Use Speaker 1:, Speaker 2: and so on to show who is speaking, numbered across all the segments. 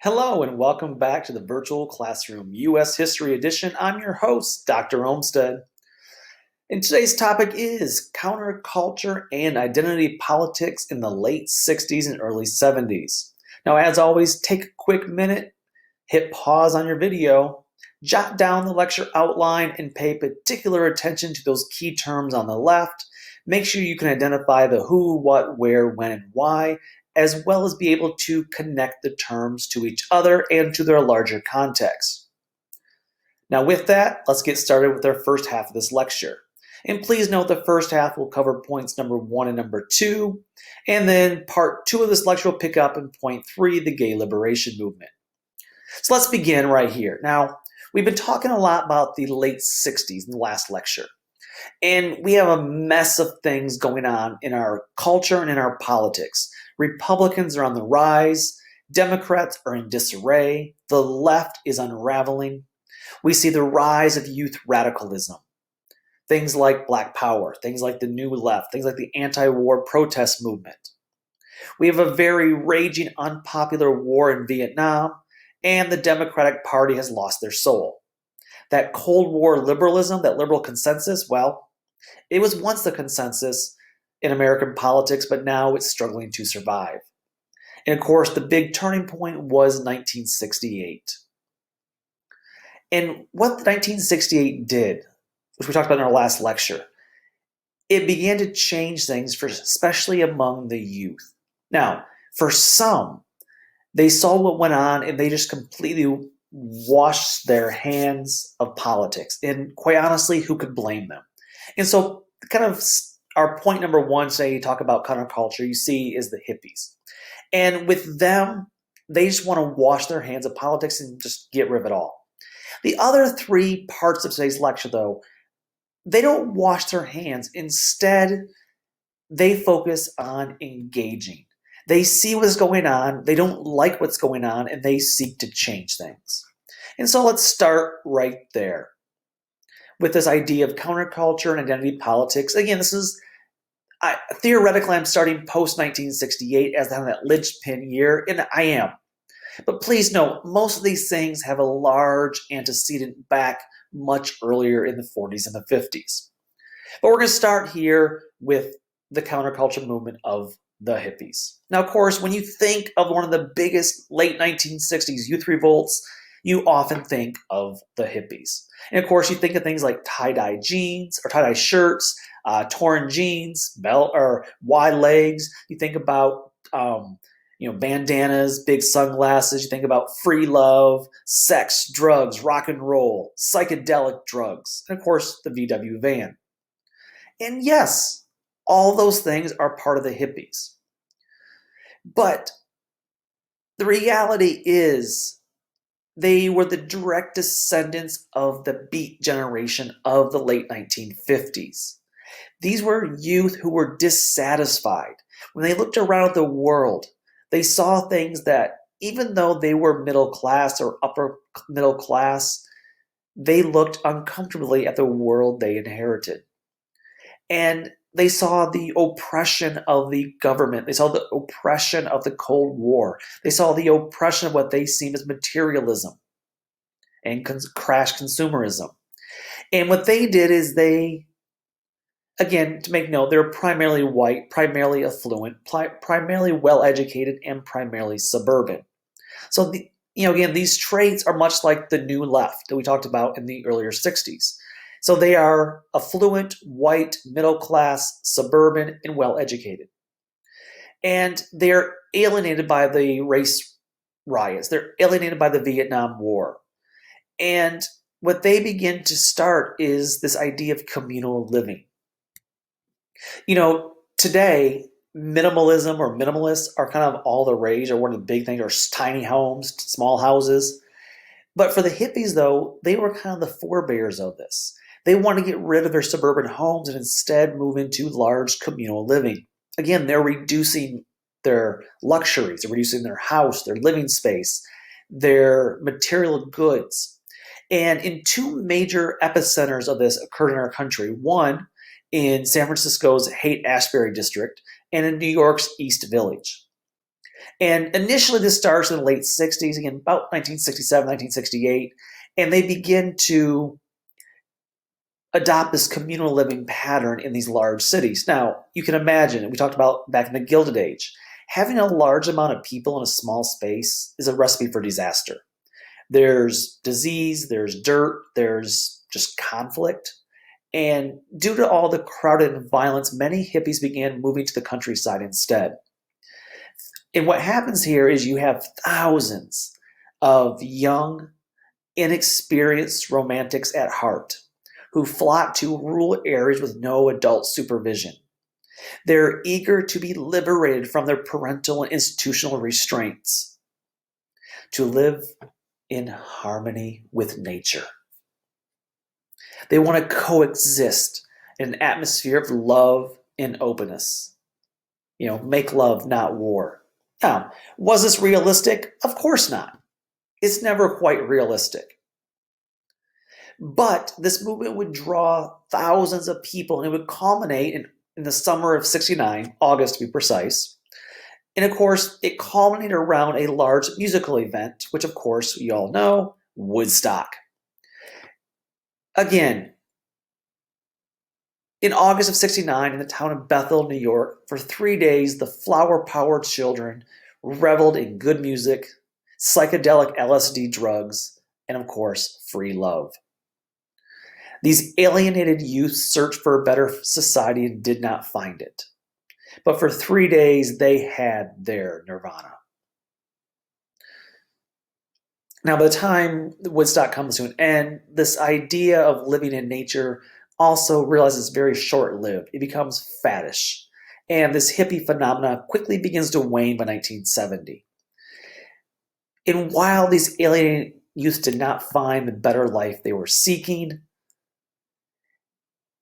Speaker 1: Hello and welcome back to the Virtual Classroom U.S. History Edition. I'm your host, Dr. Olmsted. And today's topic is counterculture and identity politics in the late 60s and early 70s. Now, as always, take a quick minute, hit pause on your video, jot down the lecture outline, and pay particular attention to those key terms on the left. Make sure you can identify the who, what, where, when, and why, as well as be able to connect the terms to each other and to their larger context. Now with that, let's get started with our first half of this lecture. And please note the first half will cover points number 1 and number 2, and then part 2 of this lecture will pick up in point 3, the gay liberation movement. So let's begin right here. Now, we've been talking a lot about the late 60s in the last lecture. And we have a mess of things going on in our culture and in our politics. Republicans are on the rise. Democrats are in disarray. The left is unraveling. We see the rise of youth radicalism. Things like Black Power, things like the New Left, things like the anti-war protest movement. We have a very raging unpopular war in Vietnam, and the Democratic Party has lost their soul. That Cold War liberalism, that liberal consensus, well, it was once the consensus in American politics, but now it's struggling to survive. And of course, the big turning point was 1968. And what 1968 did, which we talked about in our last lecture, it began to change things, especially among the youth. Now, for some, they saw what went on and they just completely washed their hands of politics. And quite honestly, who could blame them? And so kind of our point number 1, say you talk about counterculture, you see is the hippies. And with them, they just want to wash their hands of politics and just get rid of it all. The other 3 parts of today's lecture, though, they don't wash their hands. Instead, they focus on engaging. They see what's going on, they don't like what's going on, and they seek to change things. And so let's start right there with this idea of counterculture and identity politics. Again, this is, theoretically, I'm starting post-1968 as that linchpin year, and I am. But please note, most of these things have a large antecedent back much earlier in the 40s and the 50s. But we're going to start here with the counterculture movement of the hippies. Now, of course, when you think of one of the biggest late 1960s youth revolts, you often think of the hippies. And of course, you think of things like tie-dye jeans or tie-dye shirts, torn jeans, belt or wide legs. You think about bandanas, big sunglasses. You think about free love, sex, drugs, rock and roll, psychedelic drugs, and of course, the VW van. And yes, all those things are part of the hippies. But the reality is they were the direct descendants of the Beat generation of the late 1950s. These were youth who were dissatisfied. When they looked around at the world, they saw things that, even though they were middle class or upper middle class, they looked uncomfortably at the world they inherited. And they saw the oppression of the government. They saw the oppression of the Cold War. They saw the oppression of what they see as materialism and crash consumerism. And what they did is they, again, to make note, they're primarily white, primarily affluent, primarily well-educated, and primarily suburban. So, again, these traits are much like the New Left that we talked about in the earlier 60s. So they are affluent, white, middle-class, suburban, and well-educated. And they're alienated by the race riots. They're alienated by the Vietnam War. And what they begin to start is this idea of communal living. Today, minimalism or minimalists are kind of all the rage, or one of the big things, or tiny homes, small houses. But for the hippies, though, they were kind of the forebears of this. They want to get rid of their suburban homes and instead move into large communal living. Again, they're reducing their luxuries, they're reducing their house, their living space, their material goods. And in 2 major epicenters of this occurred in our country. One in San Francisco's Haight-Ashbury district, and in New York's East Village. And initially this starts in the late 60s, again, about 1967, 1968, and they begin to adopt this communal living pattern in these large cities. Now, you can imagine, we talked about back in the Gilded Age, having a large amount of people in a small space is a recipe for disaster. There's disease, there's dirt, there's just conflict. And due to all the crowded violence, many hippies began moving to the countryside instead. And what happens here is you have thousands of young, inexperienced romantics at heart who flock to rural areas with no adult supervision. They're eager to be liberated from their parental and institutional restraints, to live in harmony with nature. They want to coexist in an atmosphere of love and openness. Make love, not war. Now, was this realistic? Of course not. It's never quite realistic. But this movement would draw thousands of people, and it would culminate in the summer of 69, August to be precise. And of course, it culminated around a large musical event, which of course you all know, Woodstock. Again, in August of 69, in the town of Bethel, New York, for 3 days, the flower-powered children reveled in good music, psychedelic LSD drugs, and of course, free love. These alienated youth searched for a better society and did not find it. But for 3 days, they had their nirvana. Now, by the time Woodstock comes to an end, this idea of living in nature also realizes it's very short-lived. It becomes faddish. And this hippie phenomena quickly begins to wane by 1970. And while these alienated youth did not find the better life they were seeking,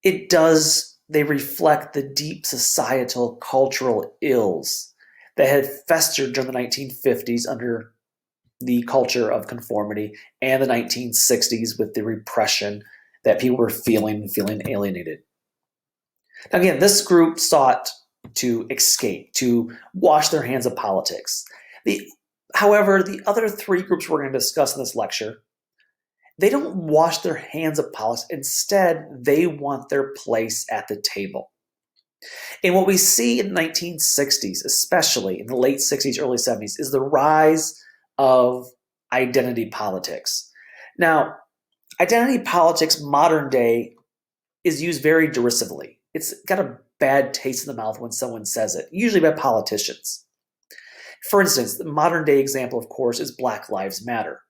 Speaker 1: they reflect the deep societal cultural ills that had festered during the 1950s under the culture of conformity and the 1960s with the repression that people were feeling alienated. Now, again, this group sought to escape, to wash their hands of politics. However, the other three groups we're going to discuss in this lecture, they don't wash their hands of politics. Instead, they want their place at the table. And what we see in the 1960s, especially in the late 60s, early 70s, is the rise of identity politics. Now, identity politics, modern day, is used very derisively. It's got a bad taste in the mouth when someone says it, usually by politicians. For instance, the modern day example, of course, is Black Lives Matter.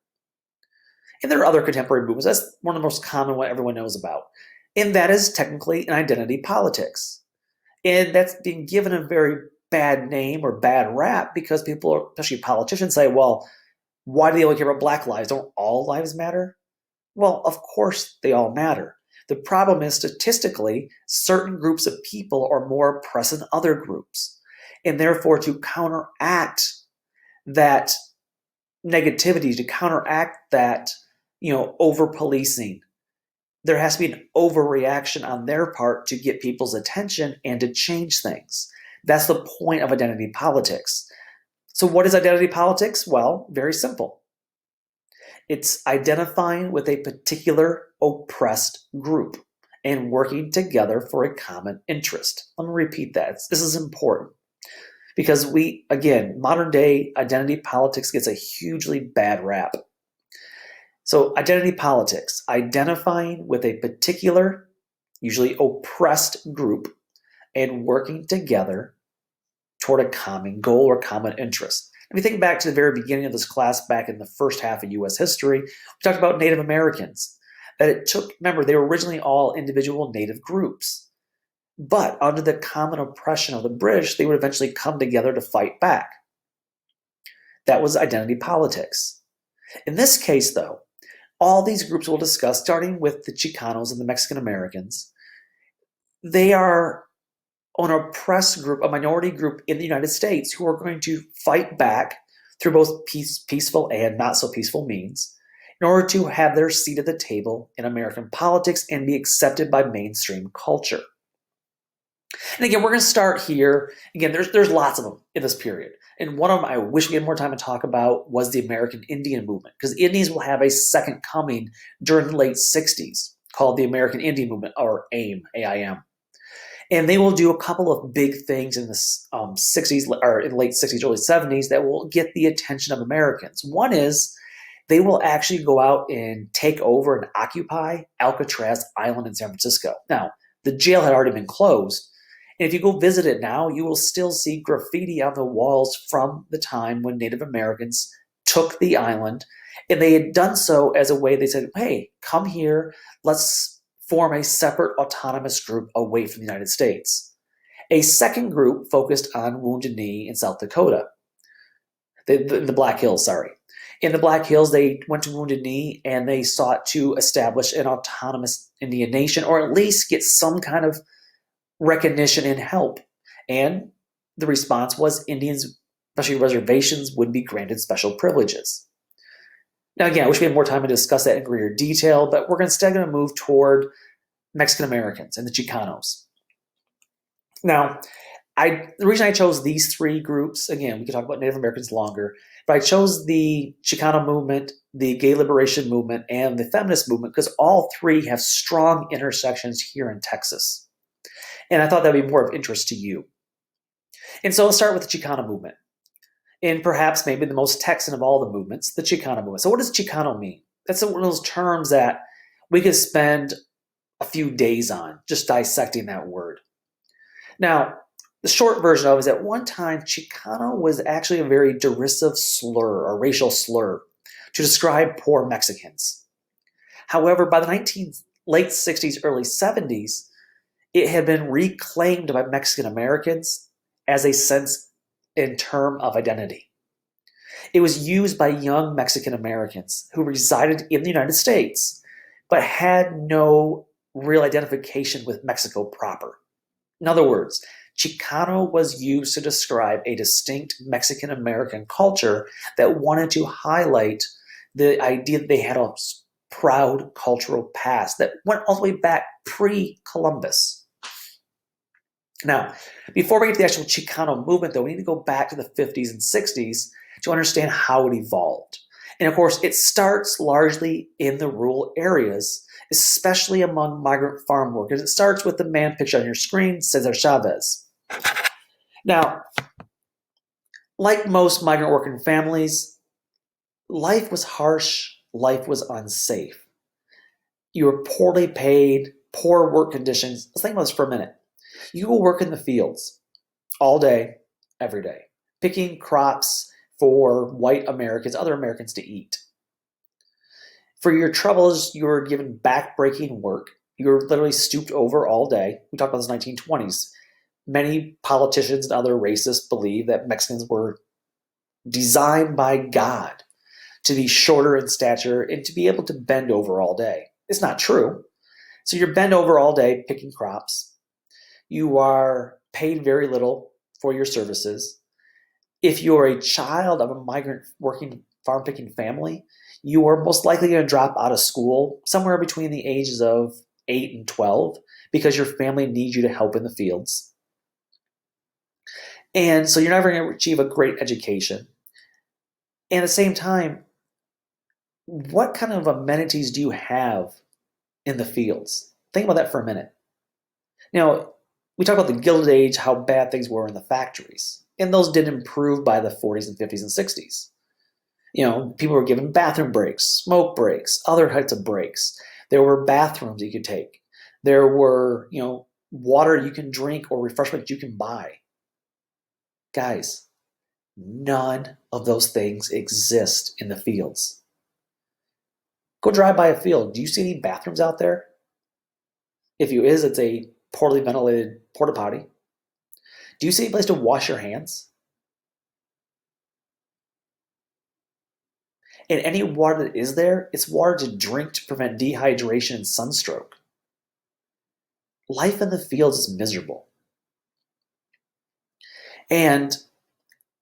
Speaker 1: And there are other contemporary movements. That's one of the most common what everyone knows about. And that is technically an identity politics. And that's being given a very bad name or bad rap because people, especially politicians, say, well, why do they only care about Black lives? Don't all lives matter? Well, of course they all matter. The problem is statistically, certain groups of people are more oppressed than other groups. And therefore, to counteract that negativity, to counteract that, over-policing, there has to be an overreaction on their part to get people's attention and to change things. That's the point of identity politics. So what is identity politics? Well, very simple. It's identifying with a particular oppressed group and working together for a common interest. Let me repeat that. This is important because modern day identity politics gets a hugely bad rap. So identity politics, identifying with a particular, usually oppressed group and working together toward a common goal or common interest. If we think back to the very beginning of this class back in the first half of U.S. history, we talked about Native Americans. Remember, they were originally all individual Native groups. But under the common oppression of the British, they would eventually come together to fight back. That was identity politics. In this case, though, all these groups we'll discuss, starting with the Chicanos and the Mexican Americans, they are an oppressed group, a minority group in the United States who are going to fight back through both peaceful and not so peaceful means in order to have their seat at the table in American politics and be accepted by mainstream culture. And again, we're going to start here. Again, there's lots of them in this period. And one of them I wish we had more time to talk about was the American Indian movement, because Indians will have a second coming during the late 60s called the American Indian Movement, or AIM, AIM. And they will do a couple of big things in the 60s, or in the late 60s, early 70s that will get the attention of Americans. One is they will actually go out and take over and occupy Alcatraz Island in San Francisco. Now, the jail had already been closed. And if you go visit it now, you will still see graffiti on the walls from the time when Native Americans took the island. And they had done so as a way they said, hey, come here, let's form a separate autonomous group away from the United States. A second group focused on Wounded Knee in South Dakota, the Black Hills, sorry. In the Black Hills, they went to Wounded Knee and they sought to establish an autonomous Indian nation, or at least get some kind of recognition and help. And the response was Indians, especially reservations, would be granted special privileges. Now, again, I wish we had more time to discuss that in greater detail, but we're instead going to move toward Mexican Americans and the Chicanos. Now, the reason I chose these three groups, again, we could talk about Native Americans longer, but I chose the Chicano movement, the gay liberation movement, and the feminist movement because all three have strong intersections here in Texas. And I thought that would be more of interest to you. And so let's start with the Chicano movement. And perhaps maybe the most Texan of all the movements, the Chicano movement. So what does Chicano mean? That's one of those terms that we could spend a few days on, just dissecting that word. Now, the short version of it is at one time, Chicano was actually a very derisive slur, or racial slur, to describe poor Mexicans. However, by the late 60s, early 70s, it had been reclaimed by Mexican Americans as a sense in term of identity. It was used by young Mexican Americans who resided in the United States, but had no real identification with Mexico proper. In other words, Chicano was used to describe a distinct Mexican American culture that wanted to highlight the idea that they had a proud cultural past that went all the way back pre-Columbus. Now, before we get to the actual Chicano movement, though, we need to go back to the 50s and 60s to understand how it evolved. And of course, it starts largely in the rural areas, especially among migrant farm workers. It starts with the man pictured on your screen, Cesar Chavez. Now, like most migrant working families, life was harsh, life was unsafe. You were poorly paid, poor work conditions. Let's think about this for a minute. You will work in the fields all day, every day, picking crops for white Americans, other Americans to eat. For your troubles, you were given back-breaking work. You were literally stooped over all day. We talked about this in the 1920s. Many politicians and other racists believe that Mexicans were designed by God to be shorter in stature and to be able to bend over all day. It's not true. So you're bent over all day picking crops. You are paid very little for your services. If you're a child of a migrant working farm picking family, you are most likely going to drop out of school somewhere between the ages of 8 and 12 because your family needs you to help in the fields. And so you're never going to achieve a great education. And at the same time, what kind of amenities do you have in the fields? Think about that for a minute. Now, we talk about the Gilded Age, how bad things were in the factories. And those did improve by the 40s and 50s and 60s. You know, people were given bathroom breaks, smoke breaks, other types of breaks. There were bathrooms you could take. There were, water you can drink or refreshments you can buy. Guys, none of those things exist in the fields. Go drive by a field. Do you see any bathrooms out there? If you is, it's a poorly ventilated porta potty. Do you see any place to wash your hands? And any water that is there, it's water to drink to prevent dehydration and sunstroke. Life in the fields is miserable. And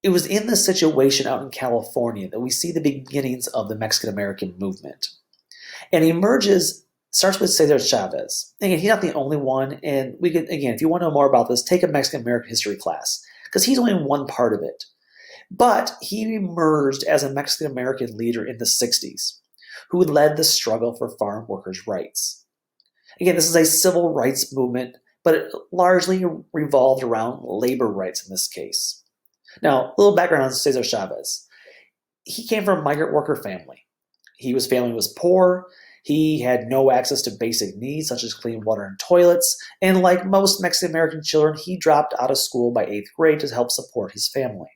Speaker 1: it was in this situation out in California that we see the beginnings of the Mexican American movement. And he starts with Cesar Chavez. Again, he's not the only one. And if you want to know more about this, take a Mexican American history class, because he's only one part of it. But he emerged as a Mexican-American leader in the 60s who led the struggle for farm workers' rights. Again, this is a civil rights movement, but it largely revolved around labor rights in this case. Now, a little background on Cesar Chavez. He came from a migrant worker family. His family was poor. He had no access to basic needs such as clean water and toilets. And like most Mexican-American children, he dropped out of school by 8th grade to help support his family.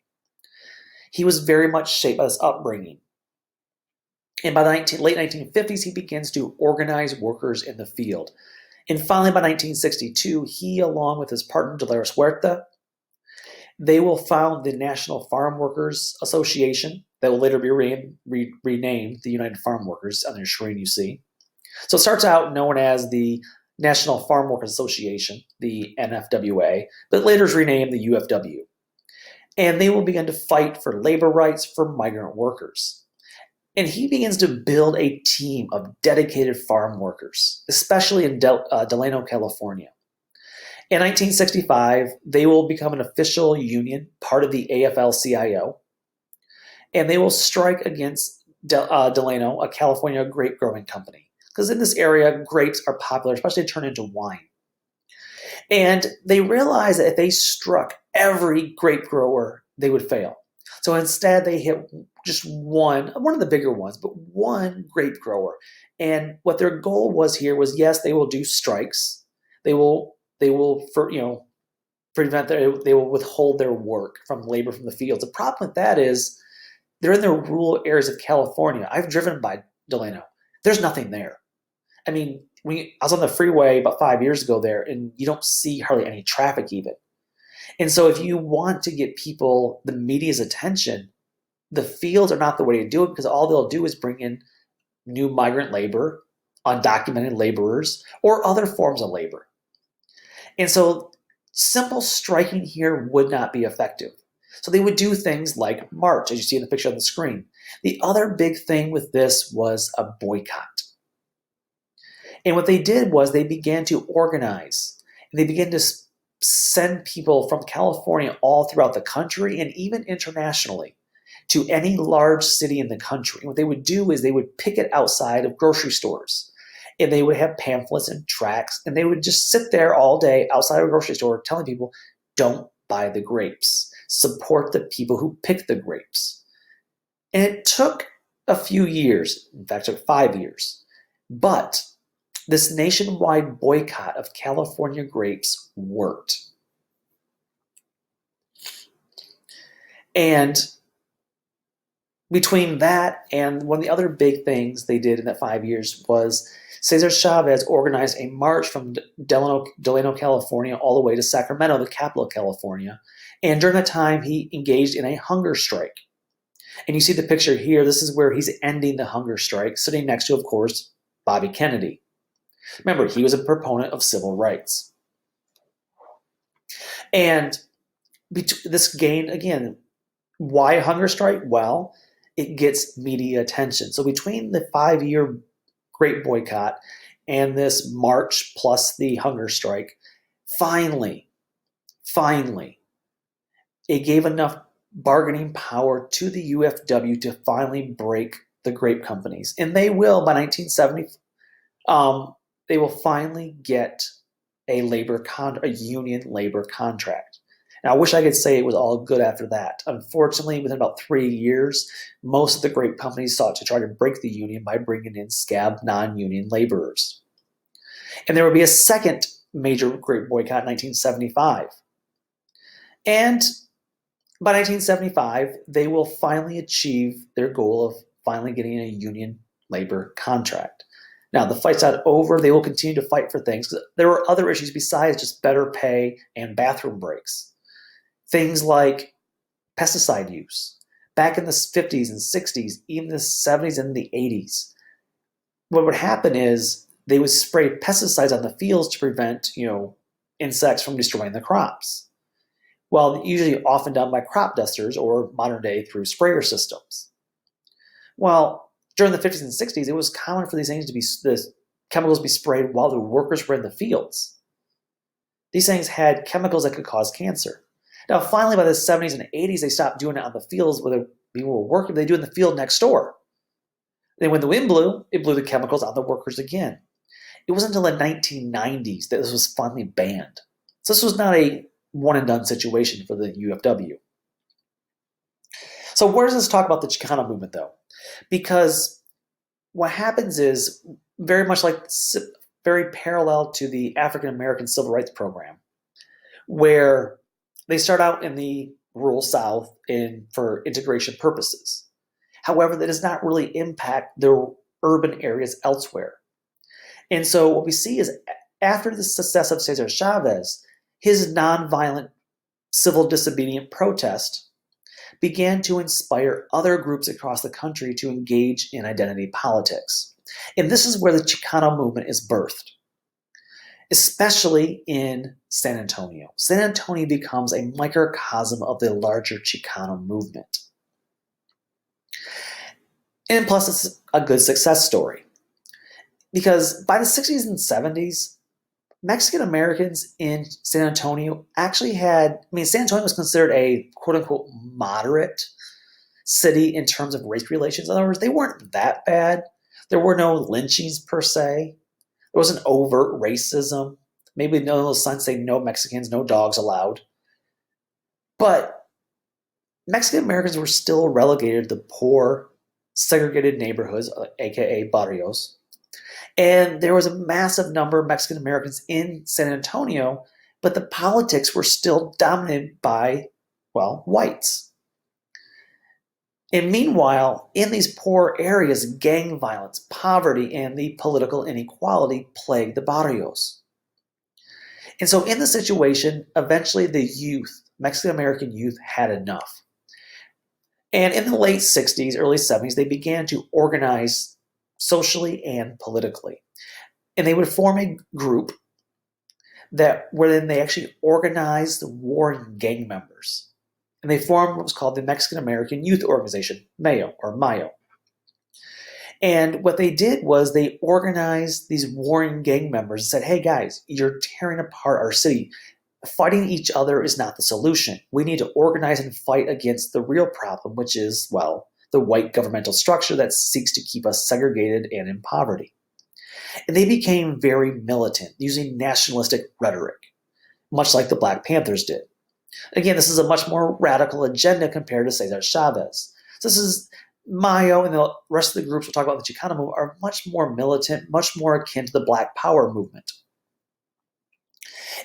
Speaker 1: He was very much shaped by this upbringing. And by the late 1950s, he begins to organize workers in the field. And finally, by 1962, he, along with his partner Dolores Huerta, they will found the National Farm Workers Association that will later be renamed the United Farm Workers on their screen, you see. So it starts out known as the National Farm Workers Association, the NFWA, but later is renamed the UFW. And they will begin to fight for labor rights for migrant workers. And he begins to build a team of dedicated farm workers, especially in Delano, California. In 1965, they will become an official union, part of the AFL-CIO, and they will strike against Delano, a California grape growing company. Because in this area, grapes are popular, especially to turn into wine. And they realized that if they struck every grape grower, they would fail. So instead, they hit just one of the bigger ones, but one grape grower. And what their goal was here was, yes, they will do strikes. They will prevent they will withhold their work from labor from the fields. The problem with that is they're in the rural areas of California. I've driven by Delano. There's nothing there. I mean, I was on the freeway about 5 years ago there, and you don't see hardly any traffic even. And so if you want to get people, the media's attention, the fields are not the way to do it, because all they'll do is bring in new migrant labor, undocumented laborers, or other forms of labor. And so simple striking here would not be effective. So they would do things like march, as you see in the picture on the screen. The other big thing with this was a boycott. And what they did was they began to organize. And they began to send people from California all throughout the country and even internationally to any large city in the country. And what they would do is they would picket outside of grocery stores. And they would have pamphlets and tracts, and they would just sit there all day outside of a grocery store telling people, don't buy the grapes. Support the people who pick the grapes. And it took a few years, in fact, it took 5 years. But this nationwide boycott of California grapes worked. And between that and one of the other big things they did in that 5 years was Cesar Chavez organized a march from Delano, California, all the way to Sacramento, the capital of California. And during that time, he engaged in a hunger strike. And you see the picture here. This is where he's ending the hunger strike, sitting next to, of course, Bobby Kennedy. Remember, he was a proponent of civil rights. And this gained, again, why a hunger strike? Well, it gets media attention. So between the 5-year grape boycott and this march plus the hunger strike, finally, it gave enough bargaining power to the UFW to finally break the grape companies. And they will, by 1970, they will finally get a union labor contract. Now, I wish I could say it was all good after that. Unfortunately, within about 3 years, most of the grape companies sought to try to break the union by bringing in scab non-union laborers. And there would be a second major grape boycott in 1975. And by 1975, they will finally achieve their goal of finally getting a union labor contract. Now, the fight's not over. They will continue to fight for things. There were other issues besides just better pay and bathroom breaks. Things like pesticide use. Back in the 50s and 60s, even the 70s and the 80s, what would happen is they would spray pesticides on the fields to prevent, insects from destroying the crops. Well, usually often done by crop dusters or modern day through sprayer systems. Well, during the 50s and 60s, it was common for these things the chemicals to be sprayed while the workers were in the fields. These things had chemicals that could cause cancer. Now, finally, by the 70s and 80s, they stopped doing it on the fields where the people were working. They do it in the field next door. Then when the wind blew, it blew the chemicals on the workers again. It wasn't until the 1990s that this was finally banned. So this was not a one-and-done situation for the UFW. So where does this talk about the Chicano movement, though? Because what happens is very much like very parallel to the African American Civil Rights Program, where they start out in the rural South for integration purposes. However, that does not really impact the urban areas elsewhere. And so what we see is after the success of Cesar Chavez, his nonviolent civil disobedient protest began to inspire other groups across the country to engage in identity politics. And this is where the Chicano movement is birthed, especially in San Antonio. San Antonio becomes a microcosm of the larger Chicano movement. And plus, it's a good success story. Because by the 60s and 70s, Mexican Americans in San Antonio actually San Antonio was considered a quote-unquote moderate city in terms of race relations. In other words, they weren't that bad. There were no lynchings per se. There wasn't overt racism. Maybe no those signs say no Mexicans, no dogs allowed. But Mexican Americans were still relegated to poor, segregated neighborhoods, aka barrios. And there was a massive number of Mexican Americans in San Antonio, but the politics were still dominated by, whites. And meanwhile, in these poor areas, gang violence, poverty, and the political inequality plagued the barrios. And so in the situation, eventually the youth, Mexican American youth, had enough. And in the late 60s, early 70s, they began to organize socially and politically. And they would form a group wherein they actually organized the warring gang members. And they formed what was called the Mexican American Youth Organization, MAYO, or MAYO. And what they did was they organized these warring gang members and said, hey guys, you're tearing apart our city. Fighting each other is not the solution. We need to organize and fight against the real problem, which is, the white governmental structure that seeks to keep us segregated and in poverty. And they became very militant, using nationalistic rhetoric, much like the Black Panthers did. Again, this is a much more radical agenda compared to Cesar Chavez. So this is MAYO and the rest of the groups we'll talk about in the Chicano movement are much more militant, much more akin to the Black Power movement.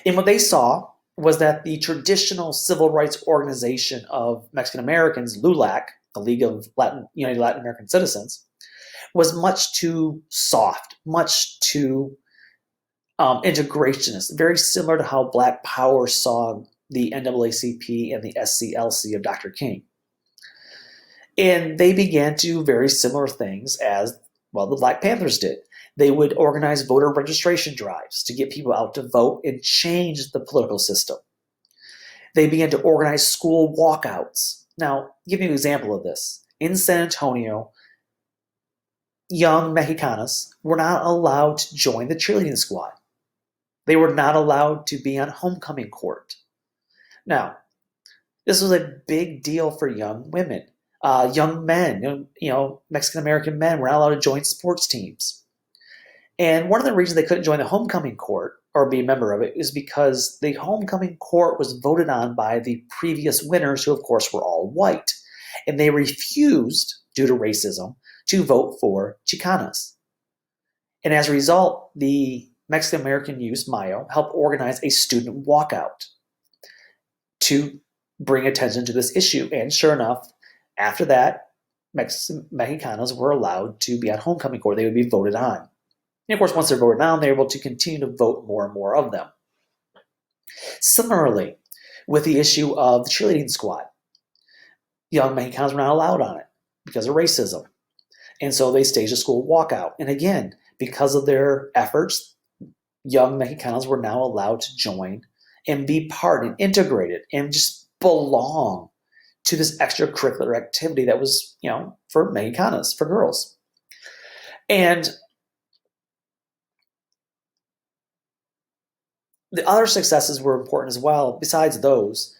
Speaker 1: And what they saw was that the traditional civil rights organization of Mexican Americans, LULAC, the League of United Latin American Citizens, was much too soft, much too integrationist, very similar to how Black Power saw the NAACP and the SCLC of Dr. King. And they began to do very similar things as, the Black Panthers did. They would organize voter registration drives to get people out to vote and change the political system. They began to organize school walkouts. Now, give you an example of this. In San Antonio, young Mexicanas were not allowed to join the cheerleading squad. They were not allowed to be on homecoming court. Now, this was a big deal for young women. Young men, Mexican American men were not allowed to join sports teams. And one of the reasons they couldn't join the homecoming court or be a member of it is because the homecoming court was voted on by the previous winners, who of course were all white. And they refused, due to racism, to vote for Chicanas. And as a result, the Mexican American Youth, MAYO, helped organize a student walkout to bring attention to this issue. And sure enough, after that, Mexicanos were allowed to be on homecoming court. They would be voted on. And of course, once they're voted on, they're able to continue to vote more and more of them. Similarly, with the issue of the cheerleading squad, young Mexicanos were not allowed on it because of racism. And so they staged a school walkout. And again, because of their efforts, young Mexicanos were now allowed to join and be part and integrated and just belong to this extracurricular activity that was, for Mexicanas, for girls. And the other successes were important as well, besides those.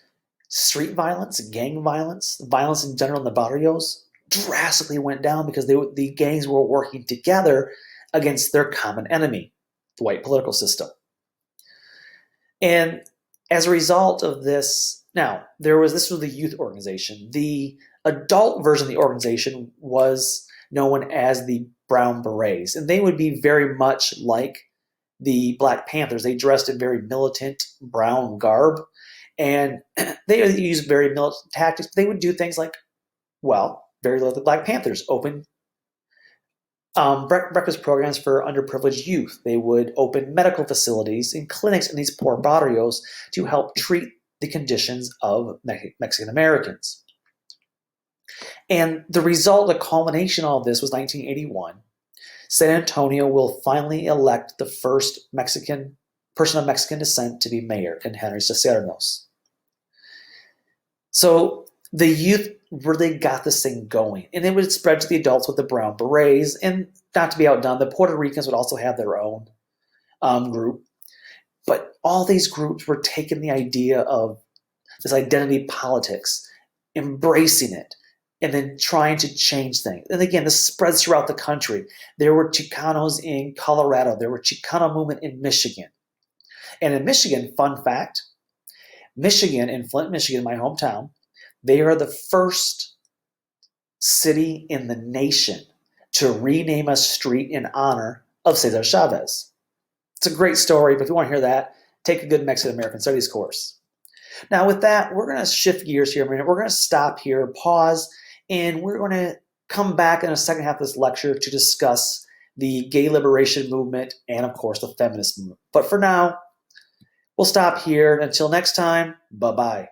Speaker 1: street violence, gang violence, violence in general in the barrios drastically went down because the gangs were working together against their common enemy, the white political system. And as a result of this, now this was the youth organization. The adult version of the organization was known as the Brown Berets, and they would be very much like the Black Panthers. They dressed in very militant brown garb, and they used very militant tactics. They would do things like, well, very like the Black Panthers, open breakfast programs for underprivileged youth. They would open medical facilities and clinics in these poor barrios to help treat the conditions of Mexican Americans. And the result, the culmination of all this was 1981. San Antonio will finally elect the first person of Mexican descent to be mayor, in Henry Cesar. So the youth really got this thing going, and it would spread to the adults with the Brown Berets, and not to be outdone, the Puerto Ricans would also have their own group. But all these groups were taking the idea of this identity politics, embracing it, and then trying to change things. And again, this spreads throughout the country. There were Chicanos in Colorado. There were Chicano movement in Michigan. And in Michigan, fun fact, Michigan, in Flint, Michigan, my hometown, they are the first city in the nation to rename a street in honor of Cesar Chavez. It's a great story, but if you want to hear that, take a good Mexican American Studies course. Now with that, we're going to shift gears here a minute. We're going to stop here, pause, and we're going to come back in the second half of this lecture to discuss the gay liberation movement and, of course, the feminist movement. But for now, we'll stop here. Until next time, bye-bye.